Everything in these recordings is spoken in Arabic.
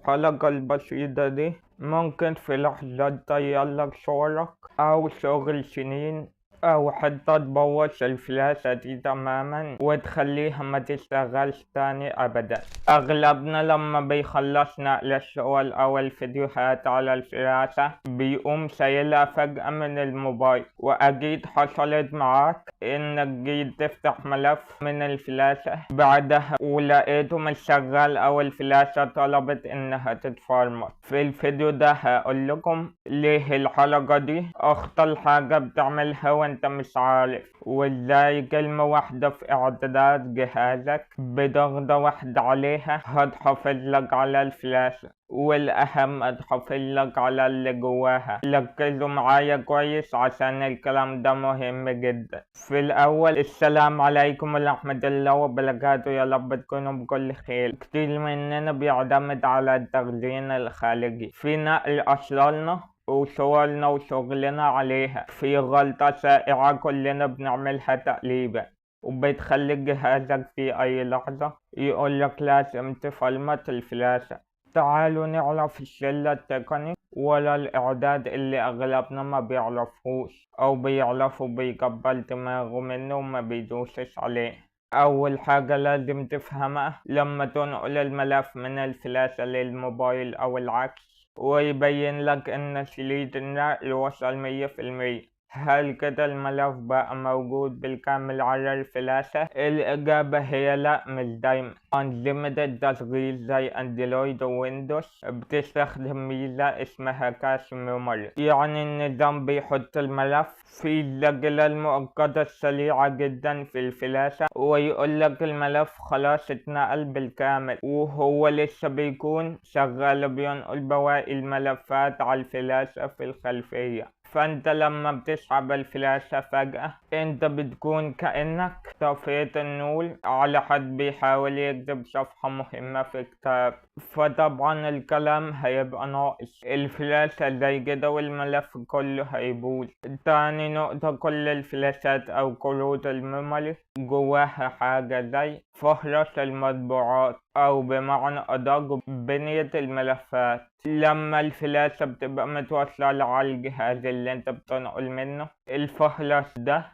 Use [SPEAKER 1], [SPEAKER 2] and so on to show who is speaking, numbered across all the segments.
[SPEAKER 1] الحلقة البسيطة دي ممكن في لحظة تغيرلك شغلك أو شغل سنين، أو حتى تبوظ الفلاشة دي تماما وتخليها ما تشتغلش تاني أبدا. أغلبنا لما بيخلص نقل الصور أو الفيديوهات على الفلاشة بيقوم شايلها فجأة من الموبايل، وأكيد حصلت معاك إنك جيت تفتح ملف من الفلاشة بعدها ولقيته مش شغال أو الفلاشة طلبت إنها تتفرمط. في الفيديو ده هقول لكم ليه الحلقة دي أخطر حاجة بتعملها وانت مش عارف، وازاي كلمة واحدة في إعدادات جهازك بضغطة واحدة عليها هتحافظ لك على الفلاشة، والأهم هتحافظ لك على اللي جواها. ركزوا معايا كويس عشان الكلام ده مهم جدا. في الأول السلام عليكم ورحمة الله وبركاته، يا رب تكونوا بكل خير. كتير مننا بيعتمد على التخزين الخارجي في نقل أسرارنا وصورنا وشغلنا عليها. في غلطة شائعة كلنا بنعملها تقريبا وبتخلي جهازك في أي لحظة يقولك لازم تفرمت الفلاشة. تعالوا نعرف السر التقني ولا الإعداد اللي أغلبنا ما بيعرفوش أو بيعرفوا بيكبر دماغه منه وما بيدوسش عليه. أول حاجة لازم تفهمها لما تنقل الملف من الفلاشة للموبايل أو العكس ويبين لك إن شريط النقل وصل 100%، هل كده الملف بقى موجود بالكامل على الفلاشة؟ الإجابة هي لأ، مش دايما. أنظمة التشغيل زي أندرويد وويندوز بتستخدم ميزة اسمها كاش ميموري، يعني النظام بيحط الملف في الذاكرة المؤقتة السريعة جدا في الفلاشة ويقولك الملف خلاص اتنقل بالكامل، وهو لسه بيكون شغال بينقل بواقي الملفات على الفلاشة في الخلفية. فانت لما بتسحب الفلاشة فجأة انت بتكون كأنك طفيت النور على حد بيحاول يكتب صفحة مهمة في كتاب، فطبعا الكلام هيبقى ناقص، الفلاشة زي كده والملف كله هيبوظ. تاني نقطة، كل الفلاشات او كروت الميموري جواها حاجة زي فهرس المطبوعات أو بمعنى أدق بنية الملفات. لما الفلاشة بتبقى متوصلة على الجهاز اللي انت بتنقل منه، الفهرس ده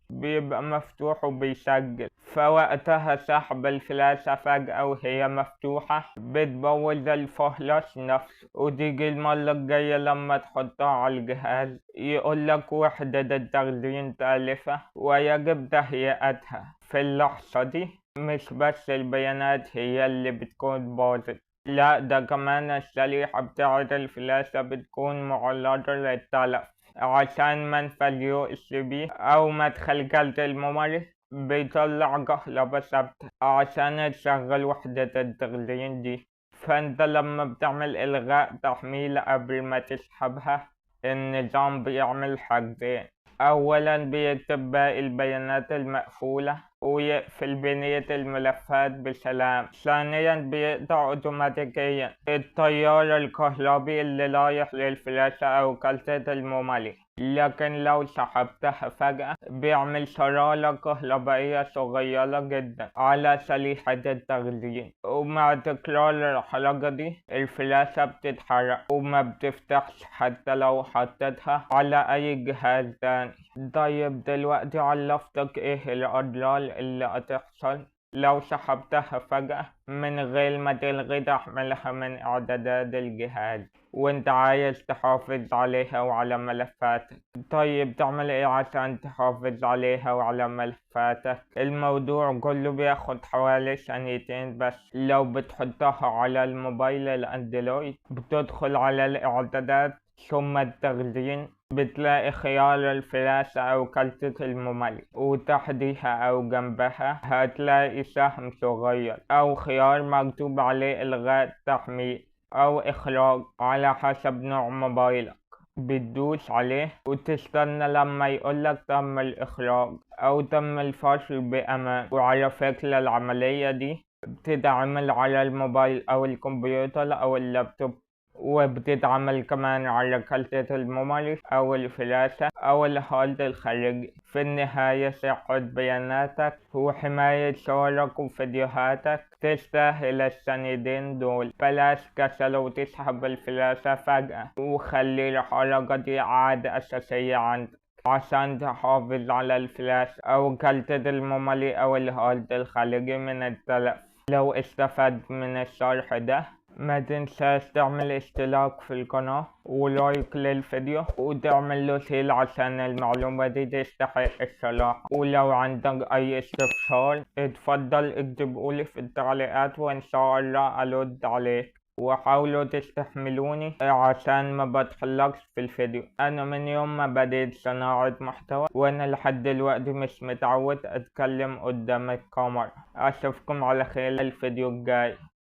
[SPEAKER 1] بيبقى مفتوح وبيسجل، فوقتها سحب الفلاشة فجأة وهي مفتوحة بتبوظ الفهرس نفسه، وتيجي المرة الجاية لما تحطها على الجهاز يقولك وحدة التخزين تالفة ويجب تهيئتها. في اللحظة دي مش بس البيانات هي اللي بتكون باظت، لا ده كمان الشريحة بتاعة الفلاشة بتكون معرضة للتلف عشان منفذ USB أو مدخل كارت الميموري بيطلع كهربا ثابتة عشان تشغل وحدة التخزين دي. فانت لما بتعمل إلغاء تحميل قبل ما تسحبها النظام بيعمل حاجتين، أولا بيكتب باقي البيانات المقفولة ويقفل بنية الملفات بسلام، ثانيا بيقطع اوتوماتيكيا التيار الكهربي اللي رايح للفلاشة أو كارت الميموري، لكن لو سحبتها فجأة بيعمل شرارة كهربائية صغيرة جدا على شريحة التخزين، ومع تكرار الحركة دي الفلاشة بتتحرق وما بتفتحش حتى لو حطيتها على أي جهاز تاني. طيب دلوقتي عرفتك ايه الأضرار اللي هتحصل لو سحبتها فجأة من غير ما تلغي تحميلها من إعدادات الجهاز وانت عايز تحافظ عليها وعلى ملفاتك. طيب تعمل ايه عشان تحافظ عليها وعلى ملفاتك؟ الموضوع كله بياخد حوالي ثانيتين بس. لو بتحطها على الموبايل الأندرويد بتدخل على الإعدادات ثم التخزين، بتلاقي خيار الفلاشة أو كارت الميموري، وتحتيها أو جنبها هتلاقي سهم صغير أو خيار مكتوب عليه إلغاء تحميل أو إخراج على حسب نوع موبايلك. بتدوس عليه وتستنى لما يقولك تم الإخراج أو تم الفصل بأمان. وعلى فكرة العملية دي بتتعمل على الموبايل أو الكمبيوتر أو اللابتوب، وبتتعمل كمان على كلتة الميموري أو الفلاشة أو الهارد الخارجي. في النهاية صحة بياناتك وحماية صورك وفيديوهاتك تستاهل السندين دول. بلاش كسل وتسحب الفلاشة فجأة، وخلي الحركة دي عادة أساسية عندك عشان تحافظ على الفلاش أو كلتة الميموري أو الهارد الخارجي من التلف. لو استفدت من الشرح ده ما تنساش تعمل اشتراك في القناة ولايك للفيديو وتعمل له شير عشان المعلومة دي تستحق الصراحة. ولو عندك أي استفسار اتفضل اكتبولي في التعليقات وإن شاء الله أرد عليك. وحاولوا تستحملوني عشان ما بدخلكش في الفيديو. أنا من يوم ما بديت صناعة محتوى وأنا لحد دلوقتي مش متعود أتكلم قدام الكاميرا. أشوفكم على خير الفيديو الجاي.